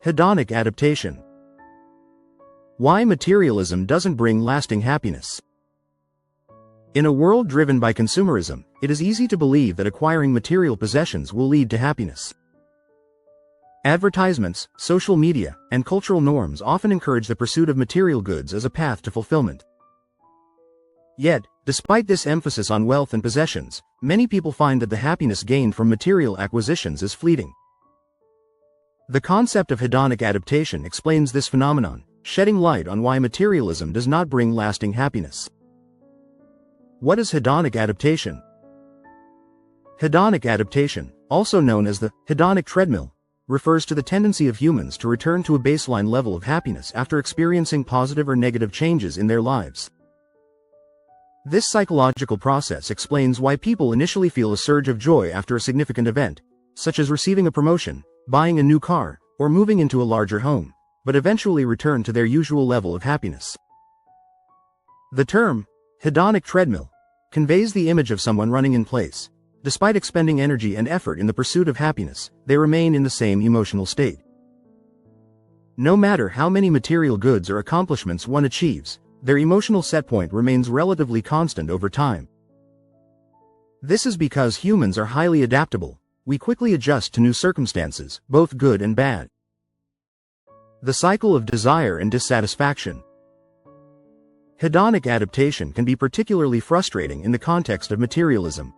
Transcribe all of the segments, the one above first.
Hedonic adaptation. Why materialism doesn't bring lasting happiness. In a world driven by consumerism, it is easy to believe that acquiring material possessions will lead to happiness. Advertisements, social media, and cultural norms often encourage the pursuit of material goods as a path to fulfillment. Yet, despite this emphasis on wealth and possessions, many people find that the happiness gained from material acquisitions is fleeting. The concept of hedonic adaptation explains this phenomenon, shedding light on why materialism does not bring lasting happiness. What is hedonic adaptation? Hedonic adaptation, also known as the hedonic treadmill, refers to the tendency of humans to return to a baseline level of happiness after experiencing positive or negative changes in their lives. This psychological process explains why people initially feel a surge of joy after a significant event, such as receiving a promotion, buying a new car, or moving into a larger home, but eventually return to their usual level of happiness. The term, hedonic treadmill, conveys the image of someone running in place. Despite expending energy and effort in the pursuit of happiness, they remain in the same emotional state. No matter how many material goods or accomplishments one achieves, their emotional setpoint remains relatively constant over time. This is because humans are highly adaptable. We quickly adjust to new circumstances, both good and bad. The cycle of desire and dissatisfaction. Hedonic adaptation can be particularly frustrating in the context of materialism.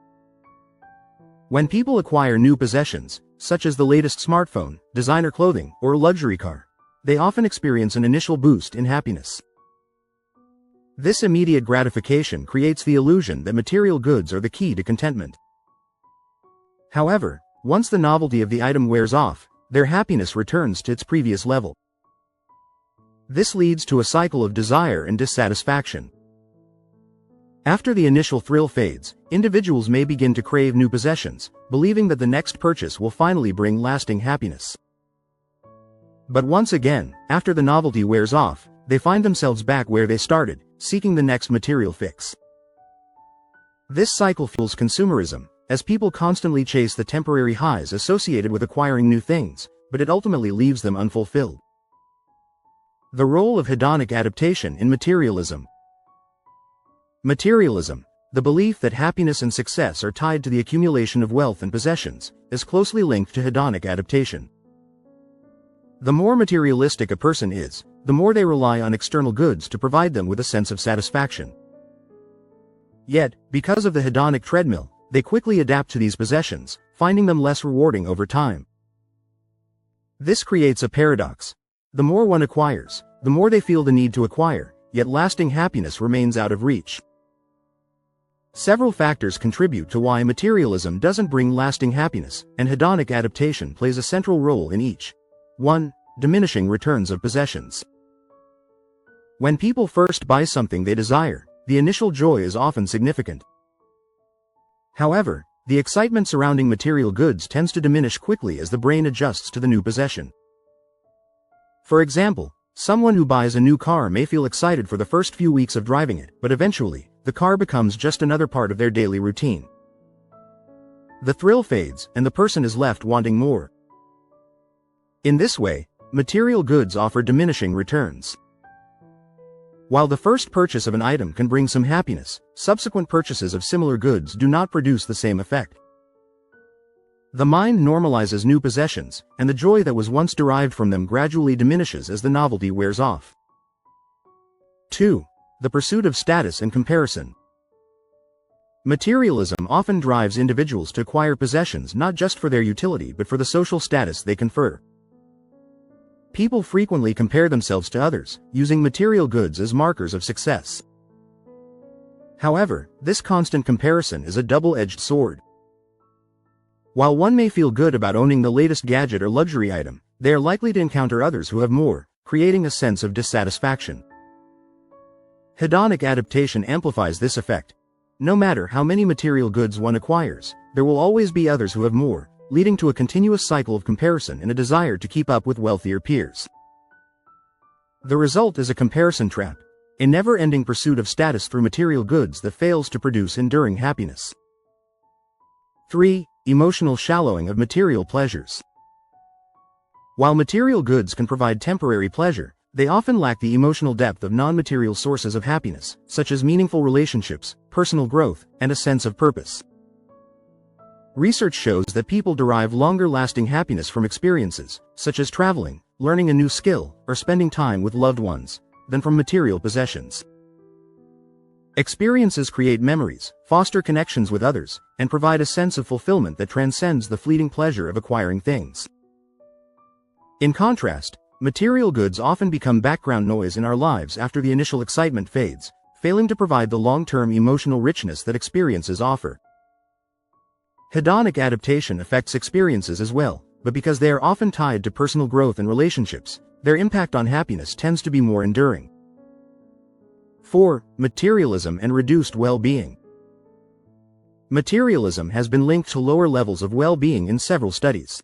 When people acquire new possessions, such as the latest smartphone, designer clothing, or a luxury car, they often experience an initial boost in happiness. This immediate gratification creates the illusion that material goods are the key to contentment. However, once the novelty of the item wears off, their happiness returns to its previous level. This leads to a cycle of desire and dissatisfaction. After the initial thrill fades, individuals may begin to crave new possessions, believing that the next purchase will finally bring lasting happiness. But once again, after the novelty wears off, they find themselves back where they started, seeking the next material fix. This cycle fuels consumerism, as people constantly chase the temporary highs associated with acquiring new things, but it ultimately leaves them unfulfilled. The role of hedonic adaptation in materialism. Materialism, the belief that happiness and success are tied to the accumulation of wealth and possessions, is closely linked to hedonic adaptation. The more materialistic a person is, the more they rely on external goods to provide them with a sense of satisfaction. Yet, because of the hedonic treadmill, they quickly adapt to these possessions, finding them less rewarding over time. This creates a paradox. The more one acquires, the more they feel the need to acquire, yet lasting happiness remains out of reach. Several factors contribute to why materialism doesn't bring lasting happiness, and hedonic adaptation plays a central role in each. 1. Diminishing returns of possessions. When people first buy something they desire, the initial joy is often significant. However, the excitement surrounding material goods tends to diminish quickly as the brain adjusts to the new possession. For example, someone who buys a new car may feel excited for the first few weeks of driving it, but eventually, the car becomes just another part of their daily routine. The thrill fades, and the person is left wanting more. In this way, material goods offer diminishing returns. While the first purchase of an item can bring some happiness, subsequent purchases of similar goods do not produce the same effect. The mind normalizes new possessions, and the joy that was once derived from them gradually diminishes as the novelty wears off. 2. The pursuit of status and comparison. Materialism often drives individuals to acquire possessions not just for their utility but for the social status they confer. People frequently compare themselves to others, using material goods as markers of success. However, this constant comparison is a double-edged sword. While one may feel good about owning the latest gadget or luxury item, they are likely to encounter others who have more, creating a sense of dissatisfaction. Hedonic adaptation amplifies this effect. No matter how many material goods one acquires, there will always be others who have more, leading to a continuous cycle of comparison and a desire to keep up with wealthier peers. The result is a comparison trap, a never-ending pursuit of status through material goods that fails to produce enduring happiness. 3. Emotional shallowing of material pleasures. While material goods can provide temporary pleasure, they often lack the emotional depth of non-material sources of happiness, such as meaningful relationships, personal growth, and a sense of purpose. Research shows that people derive longer-lasting happiness from experiences, such as traveling, learning a new skill, or spending time with loved ones, than from material possessions. Experiences create memories, foster connections with others, and provide a sense of fulfillment that transcends the fleeting pleasure of acquiring things. In contrast, material goods often become background noise in our lives after the initial excitement fades, failing to provide the long-term emotional richness that experiences offer. Hedonic adaptation affects experiences as well, but because they are often tied to personal growth and relationships, their impact on happiness tends to be more enduring. 4. Materialism and reduced well-being. Materialism has been linked to lower levels of well-being in several studies.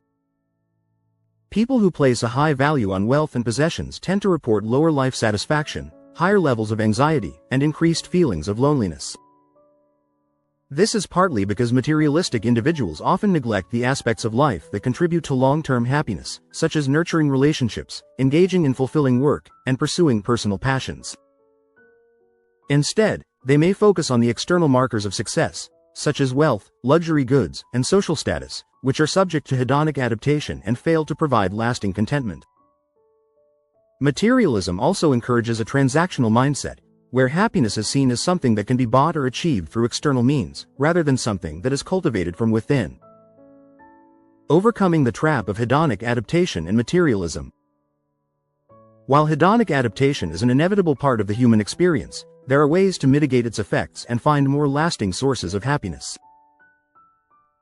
People who place a high value on wealth and possessions tend to report lower life satisfaction, higher levels of anxiety, and increased feelings of loneliness. This is partly because materialistic individuals often neglect the aspects of life that contribute to long-term happiness, such as nurturing relationships, engaging in fulfilling work, and pursuing personal passions. Instead, they may focus on the external markers of success, such as wealth, luxury goods, and social status, which are subject to hedonic adaptation and fail to provide lasting contentment. Materialism also encourages a transactional mindset, where happiness is seen as something that can be bought or achieved through external means, rather than something that is cultivated from within. Overcoming the trap of hedonic adaptation and materialism. While hedonic adaptation is an inevitable part of the human experience, there are ways to mitigate its effects and find more lasting sources of happiness.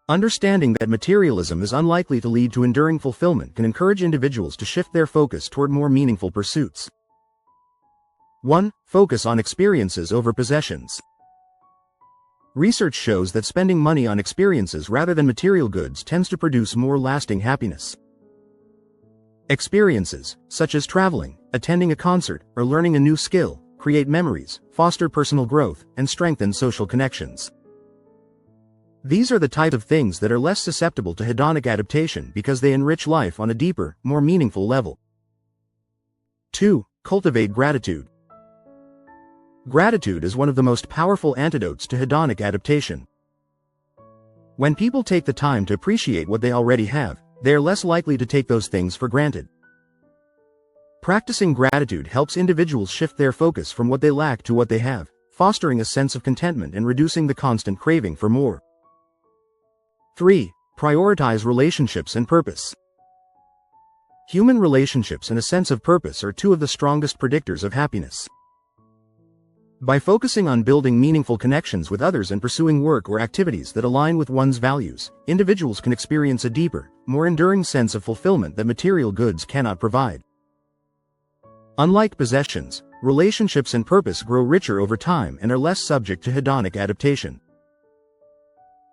Understanding that materialism is unlikely to lead to enduring fulfillment can encourage individuals to shift their focus toward more meaningful pursuits. 1. Focus on experiences over possessions. Research shows that spending money on experiences rather than material goods tends to produce more lasting happiness. Experiences, such as traveling, attending a concert, or learning a new skill, create memories, foster personal growth, and strengthen social connections. These are the type of things that are less susceptible to hedonic adaptation because they enrich life on a deeper, more meaningful level. 2. Cultivate gratitude. Gratitude is one of the most powerful antidotes to hedonic adaptation. When people take the time to appreciate what they already have, they are less likely to take those things for granted. Practicing gratitude helps individuals shift their focus from what they lack to what they have, fostering a sense of contentment and reducing the constant craving for more. 3. Prioritize relationships and purpose. Human relationships and a sense of purpose are two of the strongest predictors of happiness. By focusing on building meaningful connections with others and pursuing work or activities that align with one's values, individuals can experience a deeper, more enduring sense of fulfillment that material goods cannot provide. Unlike possessions, relationships and purpose grow richer over time and are less subject to hedonic adaptation.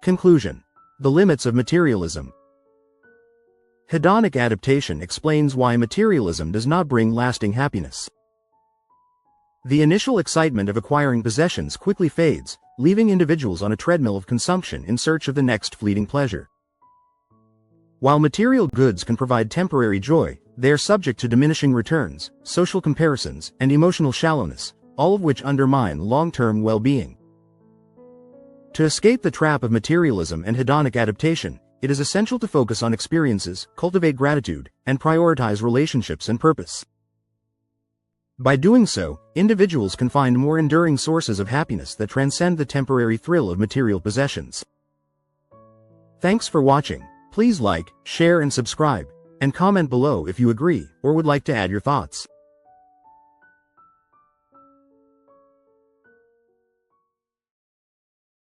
Conclusion. The limits of materialism. Hedonic adaptation explains why materialism does not bring lasting happiness. The initial excitement of acquiring possessions quickly fades, leaving individuals on a treadmill of consumption in search of the next fleeting pleasure. While material goods can provide temporary joy, they are subject to diminishing returns, social comparisons, and emotional shallowness, all of which undermine long-term well-being. To escape the trap of materialism and hedonic adaptation, it is essential to focus on experiences, cultivate gratitude, and prioritize relationships and purpose. By doing so, individuals can find more enduring sources of happiness that transcend the temporary thrill of material possessions. Thanks for watching. Please like, share and subscribe, and comment below if you agree or would like to add your thoughts.